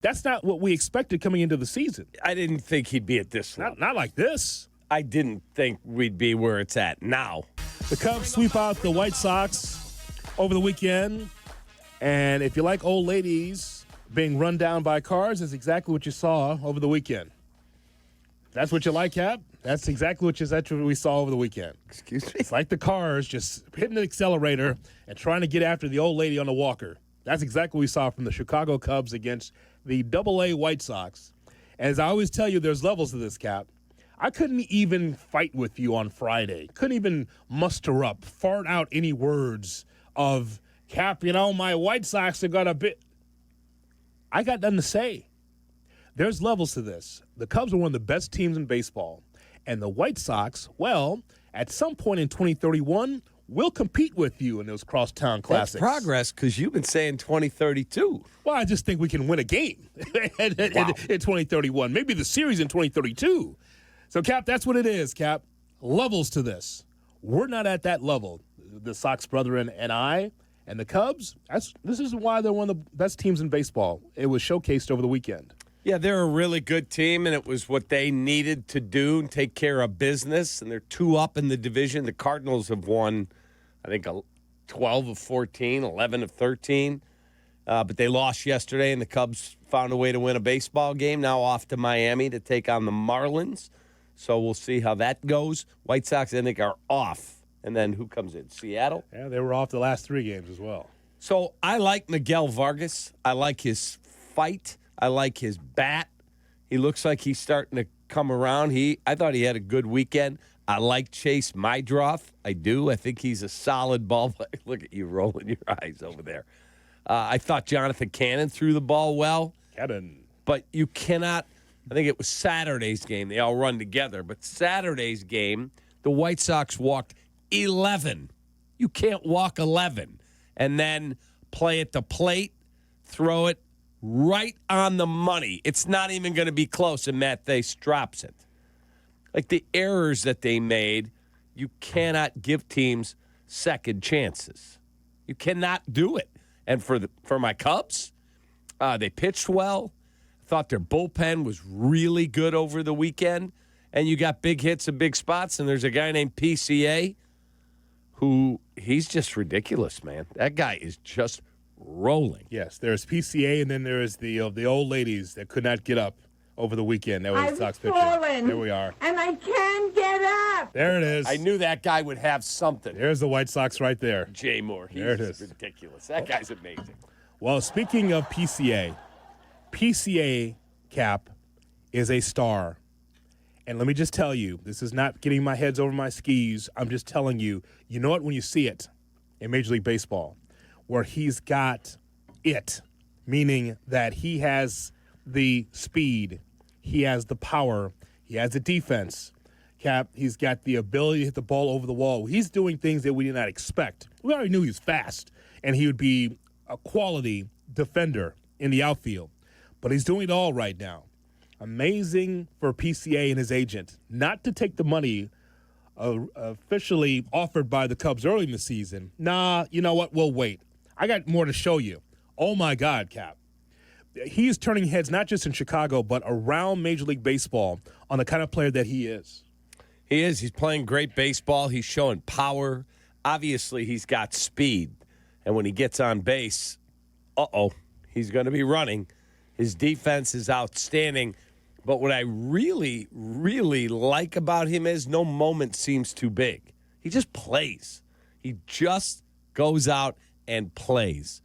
That's not what we expected coming into the season. I didn't think he'd be at this level. Not like this. I didn't think we'd be where it's at now. The Cubs sweep out the White Sox over the weekend. And if you like old ladies being run down by cars, that's exactly what you saw over the weekend. That's what you like, Cap? That's exactly what we saw over the weekend. Excuse me? It's like the cars just hitting the accelerator and trying to get after the old lady on the walker. That's exactly what we saw from the Chicago Cubs against the AA White Sox. As I always tell you, there's levels to this, Cap. I couldn't even fight with you on Friday. Couldn't even muster up, fart out any words of, Cap, my White Sox have got a bit. I got nothing to say. There's levels to this. The Cubs are one of the best teams in baseball. And the White Sox, well, at some point in 2031, will compete with you in those Crosstown Classics. That's progress, because you've been saying 2032. Well, I just think we can win a game in 2031. Maybe the series in 2032. So, Cap, that's what it is, Cap. Levels to this. We're not at that level. The Sox brethren and I and the Cubs, this is why they're one of the best teams in baseball. It was showcased over the weekend. Yeah, they're a really good team, and it was what they needed to do, take care of business, and they're 2 up in the division. The Cardinals have won, I think, 12 of 14, 11 of 13, but they lost yesterday, and the Cubs found a way to win a baseball game, now off to Miami to take on the Marlins. So we'll see how that goes. White Sox, I think, are off. And then who comes in? Seattle? Yeah, they were off the last 3 games as well. So I like Miguel Vargas. I like his fight. I like his bat. He looks like he's starting to come around. I thought he had a good weekend. I like Chase Mydroff. I do. I think he's a solid ball player. Look at you rolling your eyes over there. I thought Jonathan Cannon threw the ball well. Cannon. But you cannot, I think it was Saturday's game. They all run together. But Saturday's game, the White Sox walked 11. You can't walk 11. And then play at the plate, throw it right on the money. It's not even going to be close, and Matt Thace drops it. Like the errors that they made, you cannot give teams second chances. You cannot do it. And for my Cubs, they pitched well. Thought their bullpen was really good over the weekend. And you got big hits and big spots, and there's a guy named PCA who he's just ridiculous, man. That guy is just rolling. Yes, there's PCA, and then there's the old ladies that could not get up over the weekend. That was the Sox pitcher. There we are. And I can't get up. There it is. I knew that guy would have something. There's the White Sox right there. Jay Moore. There it is. Ridiculous. That guy's amazing. Well, speaking of PCA, Cap, is a star. And let me just tell you, this is not getting my heads over my skis. I'm just telling you, you know what, when you see it in Major League Baseball, where he's got it, meaning that he has the speed, he has the power, he has the defense. Cap, he's got the ability to hit the ball over the wall. He's doing things that we did not expect. We already knew he was fast, and he would be a quality defender in the outfield. But he's doing it all right now. Amazing for PCA and his agent not to take the money officially offered by the Cubs early in the season. Nah, you know what? We'll wait. I got more to show you. Oh, my God, Cap. He is turning heads not just in Chicago, but around Major League Baseball on the kind of player that he is. He is. He's playing great baseball. He's showing power. Obviously, he's got speed. And when he gets on base, he's going to be running. His defense is outstanding. But what I really, really like about him is no moment seems too big. He just plays. He just goes out and plays.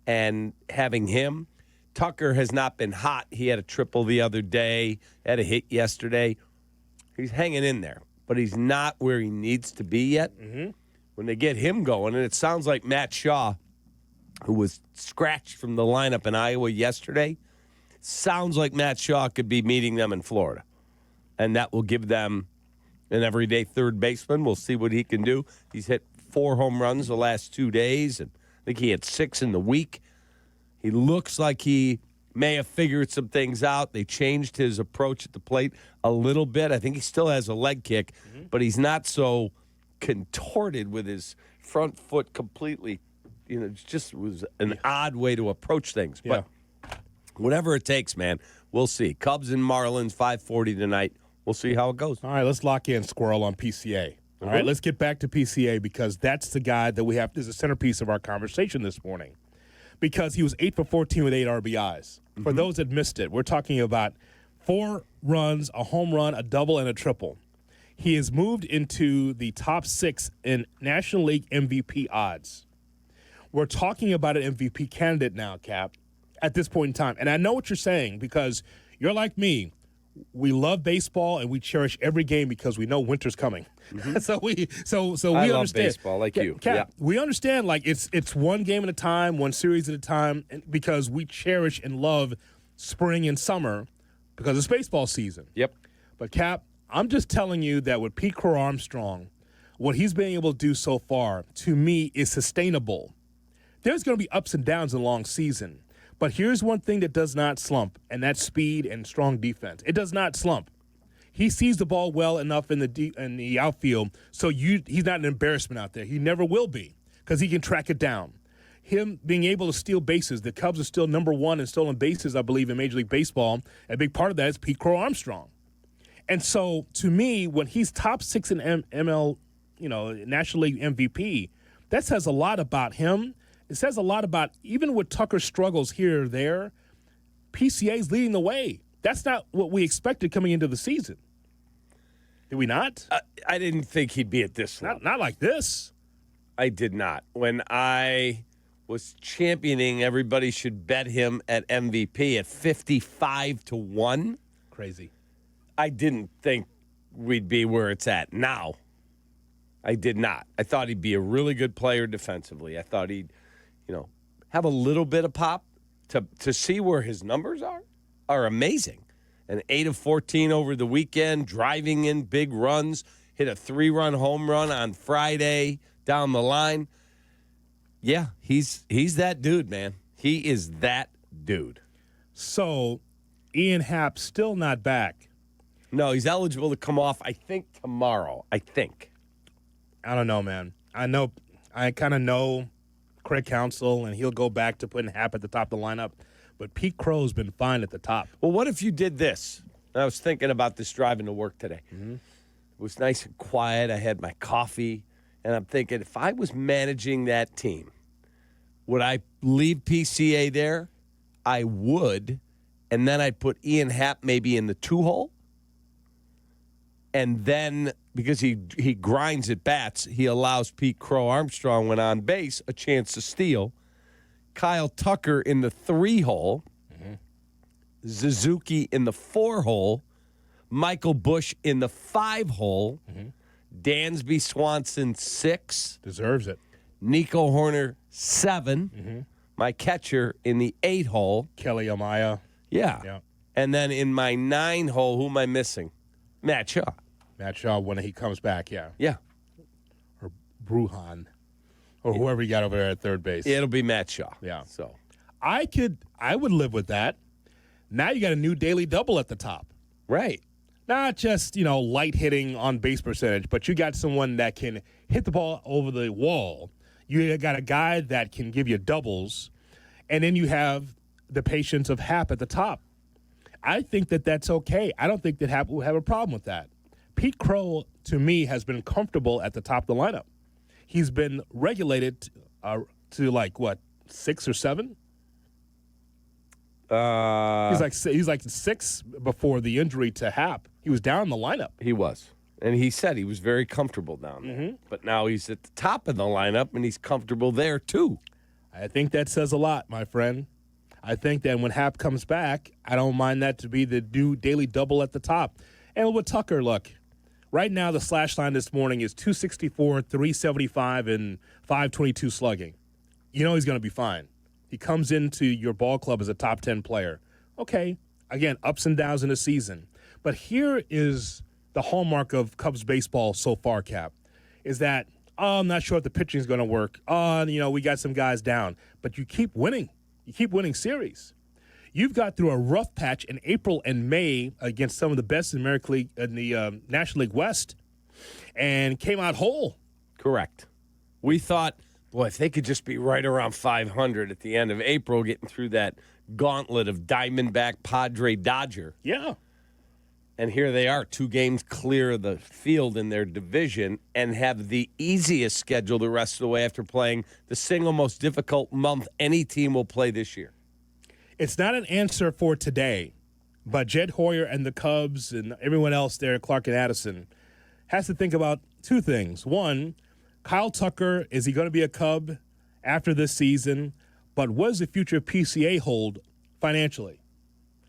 And having him, Tucker has not been hot. He had a triple the other day, had a hit yesterday. He's hanging in there, but he's not where he needs to be yet. Mm-hmm. When they get him going, and it sounds like Matt Shaw, who was scratched from the lineup in Iowa yesterday, sounds like Matt Shaw could be meeting them in Florida. And that will give them an everyday third baseman. We'll see what he can do. He's hit 4 home runs the last 2 days, and I think he had 6 in the week. He looks like he may have figured some things out. They changed his approach at the plate a little bit. I think he still has a leg kick, but he's not so contorted with his front foot completely. It just was an odd way to approach things. Yeah. But Whatever it takes, man. We'll see. Cubs and Marlins, 5:40 tonight. We'll see how it goes. All right, let's lock in Squirrel on PCA. All right, let's get back to PCA because that's the guy that we have as a centerpiece of our conversation this morning. Because he was 8 for 14 with 8 RBIs. For those that missed it, we're talking about 4 runs, a home run, a double, and a triple. He has moved into the top 6 in National League MVP odds. We're talking about an MVP candidate now, Cap, at this point in time. And I know what you're saying because you're like me. We love baseball and we cherish every game because we know winter's coming. so we I love understand baseball like you. Cap, we understand like it's one game at a time, one series at a time, because we cherish and love spring and summer because it's baseball season. Yep. But Cap, I'm just telling you that with Pete Crow-Armstrong, what he's been able to do so far, to me, is sustainable. There's going to be ups and downs in a long season. But here's one thing that does not slump, and that's speed and strong defense. It does not slump. He sees the ball well enough in the outfield, so he's not an embarrassment out there. He never will be because he can track it down. Him being able to steal bases, the Cubs are still number 1 in stolen bases, I believe, in Major League Baseball. A big part of that is Pete Crow-Armstrong. And so, to me, when he's top 6 in ML, National League MVP, that says a lot about him. It says a lot about, even with Tucker's struggles here or there, PCA's leading the way. That's not what we expected coming into the season. Did we not? I didn't think he'd be at this level. Not like this. I did not. When I was championing everybody should bet him at MVP at 55-1. Crazy. I didn't think we'd be where it's at now. I did not. I thought he'd be a really good player defensively. I thought he'd, have a little bit of pop to see where his numbers are amazing. An 8 of 14 over the weekend, driving in big runs, hit a 3-run home run on Friday down the line. Yeah, he's that dude, man. He is that dude. So, Ian Happ still not back. No, he's eligible to come off, I think, tomorrow. I think. I don't know, man. I kind of know Craig Counsell, and he'll go back to putting Happ at the top of the lineup. But Pete Crow's been fine at the top. Well, what if you did this? I was thinking about this driving to work today. It was nice and quiet. I had my coffee, and I'm thinking, if I was managing that team, would I leave PCA there? I would, and then I'd put Ian Happ maybe in the 2-hole. And then, because he grinds at bats, he allows Pete Crow-Armstrong, when on base, a chance to steal. Kyle Tucker in the 3-hole. Suzuki in the 4-hole. Michael Busch in the 5-hole. Dansby Swanson 6. Deserves it. Nico Horner 7. My catcher in the 8-hole. Kelly Amaya. Yeah. And then in my 9-hole, who am I missing? Matt Shaw. Matt Shaw when he comes back, yeah. Yeah. Or Bruhan. Or whoever you got over there at third base. It'll be Matt Shaw. Yeah. So I would live with that. Now you got a new daily double at the top. right. Not just, light hitting on base percentage, but you got someone that can hit the ball over the wall. You got a guy that can give you doubles, and then you have the patience of Happ at the top. I think that that's okay. I don't think that Happ will have a problem with that. Pete Crow, to me, has been comfortable at the top of the lineup. He's been regulated to 6 or 7? He's like 6 before the injury to Happ. He was down in the lineup. He was. And he said he was very comfortable down there. But now he's at the top of the lineup, and he's comfortable there, too. I think that says a lot, my friend. I think that when Happ comes back, I don't mind that to be the new daily double at the top. And with Tucker, look, right now the slash line this morning is 264, 375, and 522 slugging. You know he's going to be fine. He comes into your ball club as a top 10 player. Okay, again, ups and downs in the season. But here is the hallmark of Cubs baseball so far, Cap, is that, I'm not sure if the pitching is going to work. We got some guys down. But you keep winning. You keep winning series. You've got through a rough patch in April and May against some of the best in the National League West and came out whole. Correct. We thought Boy, if they could just be right around 500 at the end of April, getting through that gauntlet of Diamondback, Padre, Dodger. Yeah. And here they are, 2 games clear of the field in their division and have the easiest schedule the rest of the way after playing the single most difficult month any team will play this year. It's not an answer for today, but Jed Hoyer and the Cubs and everyone else there, Clark and Addison, has to think about 2 things. One, Kyle Tucker, is he going to be a Cub after this season? But what does the future of PCA hold financially?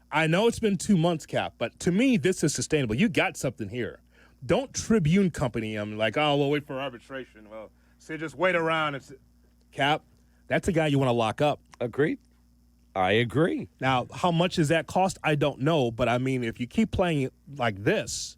I know it's been 2 months, Cap, but to me, this is sustainable. You got something here. Don't Tribune company him like, oh, we'll wait for arbitration. Well, so just wait around. Cap, that's a guy you want to lock up. Agreed. I agree. Now, how much does that cost? I don't know, but I mean, if you keep playing it like this,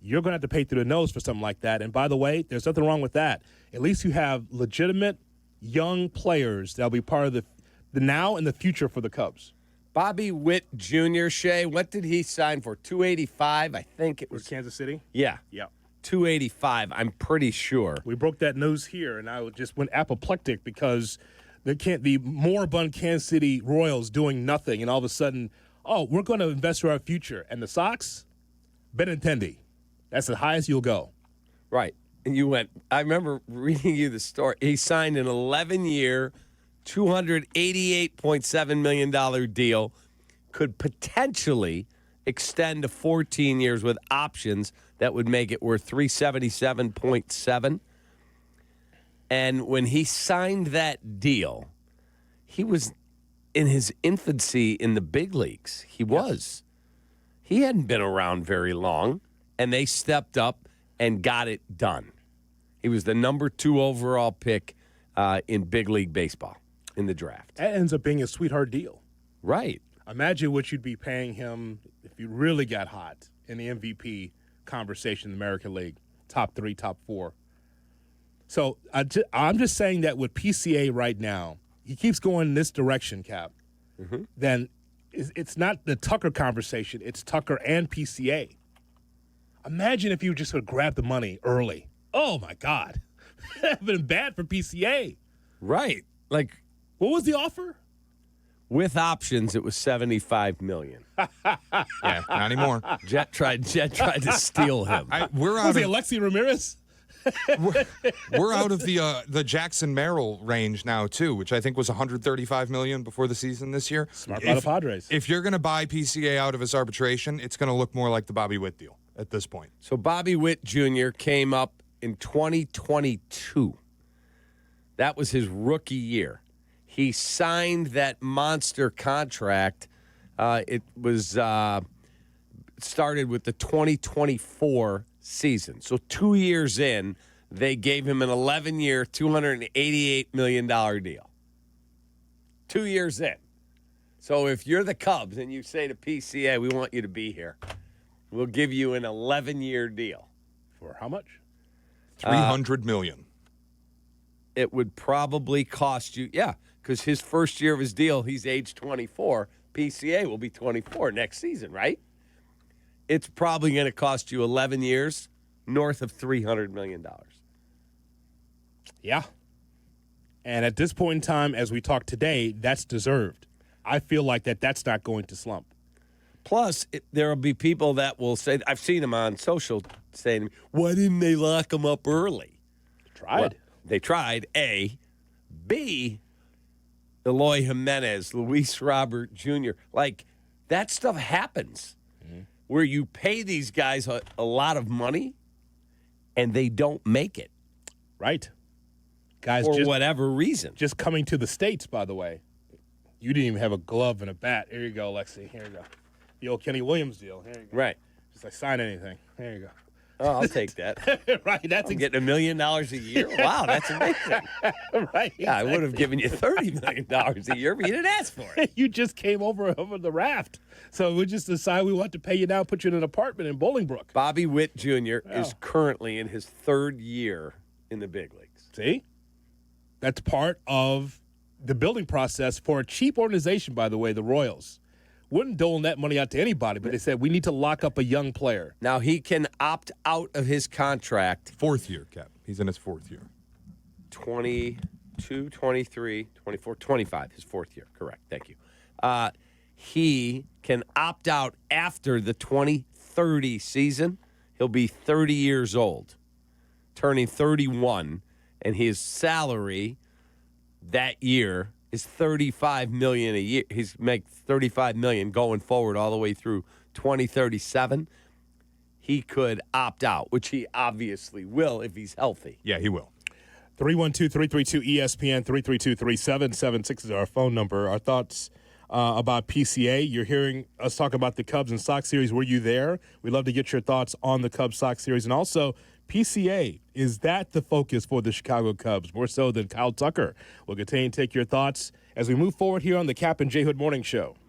you're going to have to pay through the nose for something like that. And by the way, there's nothing wrong with that. At least you have legitimate young players that'll be part of the now and the future for the Cubs. Bobby Witt Jr., Shea, what did he sign for? $285, I think it was. Kansas City? Yeah. Yeah. $285, I'm pretty sure. We broke that news here, and I just went apoplectic because the moribund Kansas City Royals doing nothing, and all of a sudden, oh, we're going to invest for our future. And the Sox, Benintendi. That's the highest you'll go. Right. And you went, I remember reading you the story. He signed an 11-year, $288.7 million deal, could potentially extend to 14 years with options that would make it worth $377.7. And when he signed that deal, he was in his infancy in the big leagues. He was. He hadn't been around very long, and they stepped up and got it done. He was the number 2 overall pick in big league baseball in the draft. That ends up being a sweetheart deal. Right. Imagine what you'd be paying him if you really got hot in the MVP conversation in the American League. Top 3, top 4. So I'm just saying that with PCA right now, he keeps going in this direction, Cap. Mm-hmm. Then it's not the Tucker conversation. It's Tucker and PCA. Imagine if you just would grab the money early. Oh, my God. That would have been bad for PCA. Right. Like, what was the offer? With options, it was $75 million. Yeah, not anymore. Jet tried to steal him. We're out Was of he Alexi Ramirez? we're out of the Jackson Merrill range now too, which I think was $135 million before the season this year. Smart by the Padres. If you're going to buy PCA out of his arbitration, it's going to look more like the Bobby Witt deal at this point. So Bobby Witt Jr. came up in 2022. That was his rookie year. He signed that monster contract. It was started with the 2024 season. So 2 years in, they gave him an 11-year, $288 million deal. 2 years in. So if you're the Cubs and you say to PCA, we want you to be here, we'll give you an 11-year deal. For how much? $300 million. It would probably cost you, because his first year of his deal, he's age 24. PCA will be 24 next season, right? It's probably going to cost you 11 years, north of $300 million. Yeah. And at this point in time, as we talk today, that's deserved. I feel like that's not going to slump. Plus, there will be people that will say, I've seen them on social saying to me, why didn't they lock him up early? Tried. Well, they tried, A. B, Eloy Jimenez, Luis Robert Jr. Like, that stuff happens where you pay these guys a lot of money and they don't make it. Right. Guys, for whatever reason. Just coming to the States, by the way. You didn't even have a glove and a bat. Here you go, Lexi. Here you go. The old Kenny Williams deal. Here you go. Right. Just like sign anything. Here you go. Oh, I'll take that. Right. That's getting $1 million a year. Wow, that's amazing. Right. Yeah, I would have given you $30 million a year, but you didn't ask for it. You just came over the raft. So we just decide we want to pay you now, put you in an apartment in Bolingbrook. Bobby Witt Jr. is currently in his 3rd year in the big leagues. See? That's part of the building process for a cheap organization, by the way, the Royals. Wouldn't dole that money out to anybody, but they said we need to lock up a young player. Now, he can opt out of his contract. 4th year, Cap. He's in his 4th year. 22, 23, 24, 25, his fourth year. Correct. Thank you. He can opt out after the 2030 season. He'll be 30 years old, turning 31, and his salary that year is $35 million a year. He's make $35 million going forward all the way through 2037. He could opt out, which he obviously will if he's healthy. Yeah, he will. 312-332-ESPN, 332-3776 is our phone number. Our thoughts about PCA. You're hearing us talk about the Cubs and Sox series. Were you there? We'd love to get your thoughts on the Cubs-Sox series. And also, PCA, is that the focus for the Chicago Cubs, more so than Kyle Tucker? We'll continue to take your thoughts as we move forward here on the Kap and J Hood Morning Show.